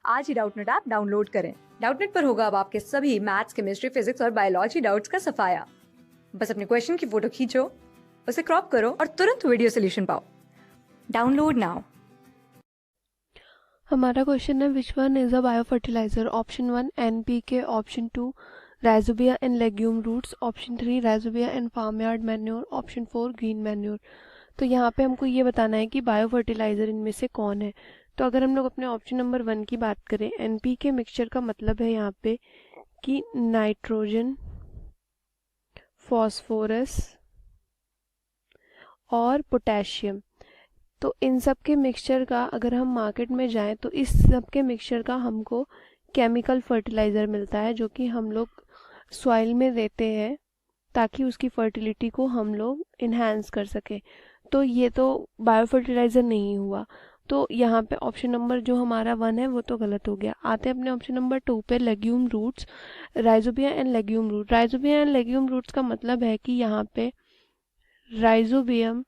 आज ही Doubtnut app download करें। Doubtnut पर होगा अब आपके सभी मैथ्स, केमिस्ट्री, फिजिक्स और बायोलॉजी डाउट्स का सफाया। बस अपने क्वेश्चन की फोटो खींचो, उसे क्रॉप करो और तुरंत वीडियो सोल्यूशन पाओ। Download now. हमारा क्वेश्चन है which one is a bio fertiliser. Option 1 NPK, option 2 rhizobia and legume roots, option 3 rhizobia and farm yard manure, option 4 green manure. तो यहाँ पे हमको ये बताना है कि बायो फर्टिलाइजर इनमें से कौन है। तो अगर हम लोग अपने ऑप्शन नंबर 1 की बात करें, एनपीके मिक्सचर का मतलब है यहाँ पे कि नाइट्रोजन, फॉस्फोरस और पोटेशियम। तो इन सब के मिक्सचर का अगर हम मार्केट में जाएं तो इस सब के मिक्सचर का हमको केमिकल फर्टिलाइज़र मिलता है, जो कि हम लोग सॉइल में देते हैं ताकि उसकी फर्टिलिटी को हम लोग इन्हांस कर सके। तो ये तो बायो फर्टिलाइज़र नहीं हुआ। तो यहाँ पे ऑप्शन नंबर जो हमारा 1 है वो तो गलत हो गया। आते हैं अपने ऑप्शन नंबर 2 पे, legume roots, rhizobia and legume root. Rhizobia and legume roots का मतलब है कि यहाँ पे राइजोबियम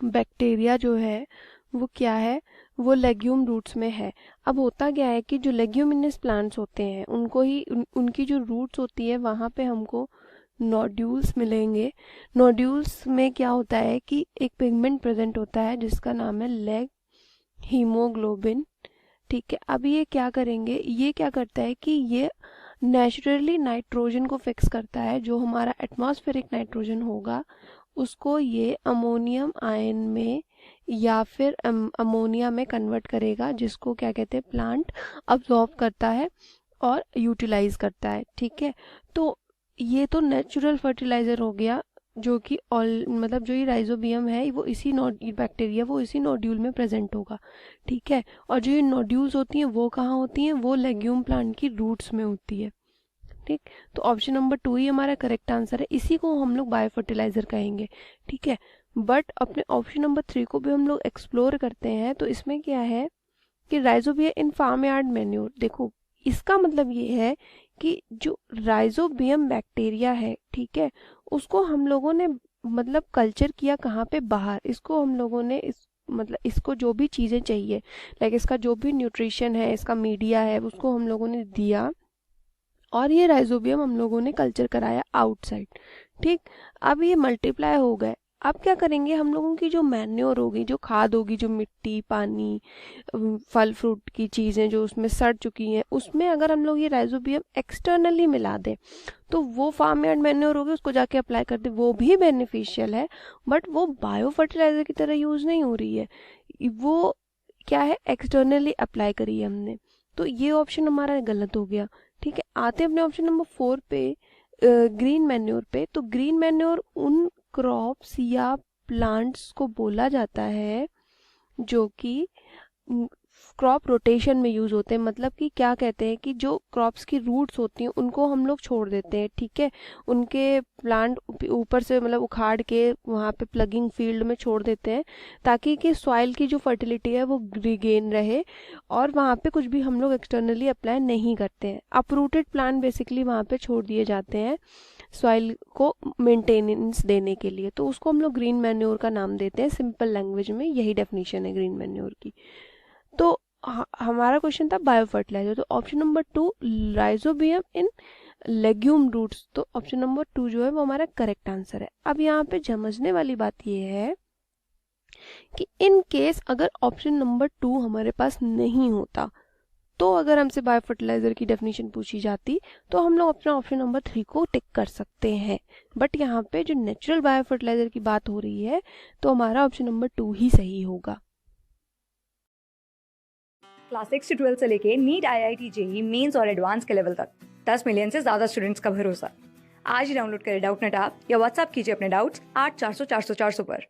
बैक्टीरिया जो है वो क्या है, वो लेग्यूम रूट्स में है। अब होता क्या है कि जो लेग्यूमिनस प्लांट्स होते हैं उनको ही उनकी जो रूट्स होती है वहाँ पे हमको नोड्यूल्स मिलेंगे। नोड्यूल्स में क्या होता है कि एक पिगमेंट प्रेजेंट होता है जिसका नाम है लेग हीमोग्लोबिन। ठीक है, अब ये क्या करेंगे, ये क्या करता है कि ये नेचुरली नाइट्रोजन को फिक्स करता है। जो हमारा एटमॉस्फेरिक नाइट्रोजन होगा उसको ये अमोनियम आयन में या फिर अमोनिया में कन्वर्ट करेगा, जिसको क्या कहते हैं, प्लांट अब्जॉर्ब करता है और यूटिलाइज करता है। ठीक है, तो ये तो नेचुरल फर्टिलाइजर हो गया, जो कि ऑल मतलब जो ये राइजोबियम है वो इसी बैक्टीरिया वो इसी नोड्यूल में प्रेजेंट होगा। ठीक है, और जो ये नोड्यूल्स होती हैं वो कहाँ होती हैं, वो लेग्यूम प्लांट की रूट्स में होती है। ठीक, तो ऑप्शन नंबर 2 ही हमारा करेक्ट आंसर है, इसी को हम लोग बायो फर्टिलाइजर कहेंगे। ठीक है, बट अपने ऑप्शन नंबर 3 को भी हम लोग एक्सप्लोर करते हैं। तो इसमें क्या है कि राइजोबिया इन फार्म यार्ड मैन्योर। देखो, इसका मतलब ये है कि जो राइजोबियम बैक्टीरिया है, ठीक है, उसको हम लोगों ने मतलब कल्चर किया कहाँ पे, बाहर। इसको हम लोगों ने मतलब इसको जो भी चीज़ें चाहिए, लाइक इसका जो भी न्यूट्रिशन है, इसका मीडिया है, उसको हम लोगों ने दिया और ये राइजोबियम हम लोगों ने कल्चर कराया आउटसाइड। ठीक, अब ये मल्टीप्लाई हो गए। अब क्या करेंगे, हम लोगों की जो मैन्योर होगी, जो खाद होगी, जो मिट्टी, पानी, फल फ्रूट की चीज़ें जो उसमें सड़ चुकी हैं, उसमें अगर हम लोग ये राइजोबियम एक्सटर्नली मिला दें तो वो फार्म यार्ड मैन्योर होगी, उसको जाके अप्लाई कर दे, वो भी बेनिफिशियल है। बट वो बायो फर्टिलाइजर की तरह यूज़ नहीं हो रही है, वो क्या है, एक्सटर्नली अप्लाई करी है हमने। तो ये ऑप्शन हमारा गलत हो गया। ठीक है, आते हैं अपने ऑप्शन नंबर 4 पे, ग्रीन मैन्योर पे। तो ग्रीन मैन्योर उन क्रॉप्स या प्लांट्स को बोला जाता है जो कि क्रॉप रोटेशन में यूज होते हैं। मतलब कि क्या कहते हैं कि जो क्रॉप्स की रूट्स होती हैं उनको हम लोग छोड़ देते हैं। ठीक है, उनके प्लांट ऊपर से मतलब उखाड़ के वहाँ पे प्लगिंग फील्ड में छोड़ देते हैं ताकि कि सॉइल की जो फर्टिलिटी है वो रिगेन रहे, और वहाँ पे कुछ भी हम लोग एक्सटर्नली अप्लाई नहीं करते हैं। अपरूटेड प्लांट बेसिकली वहाँ पे छोड़ दिए जाते हैं सॉइल को मेंटेनेंस देने के लिए, तो उसको हम लोग ग्रीन मैन्योर का नाम देते हैं। सिंपल लैंग्वेज में यही डेफिनेशन है ग्रीन मैन्योर की। तो हमारा क्वेश्चन था बायो फर्टिलाइजर, तो option number 2 rhizobium in legume roots, तो ऑप्शन नंबर 2 जो है वो हमारा करेक्ट आंसर है। अब यहाँ पे समझने वाली बात ये है कि इन केस अगर ऑप्शन नंबर 2 हमारे पास नहीं होता, तो अगर हमसे बायो फर्टिलाइजर की डेफिनेशन पूछी जाती तो हम लोग अपना ऑप्शन नंबर 3 को टिक कर सकते हैं। बट यहाँ पे जो नेचुरल बायो फर्टिलाइजर की बात हो रही है तो हमारा ऑप्शन नंबर 2 ही सही होगा। क्लास 6 से 12 से लेके नीट, IIT, JEE मेंस और एडवांस के लेवल तक 10 मिलियन से ज्यादा स्टूडेंट्स का भरोसा। आज ही डाउनलोड करें डाउटनेट ऐप या व्हाट्सएप कीजिए अपने डाउट्स 8400 400 400 पर।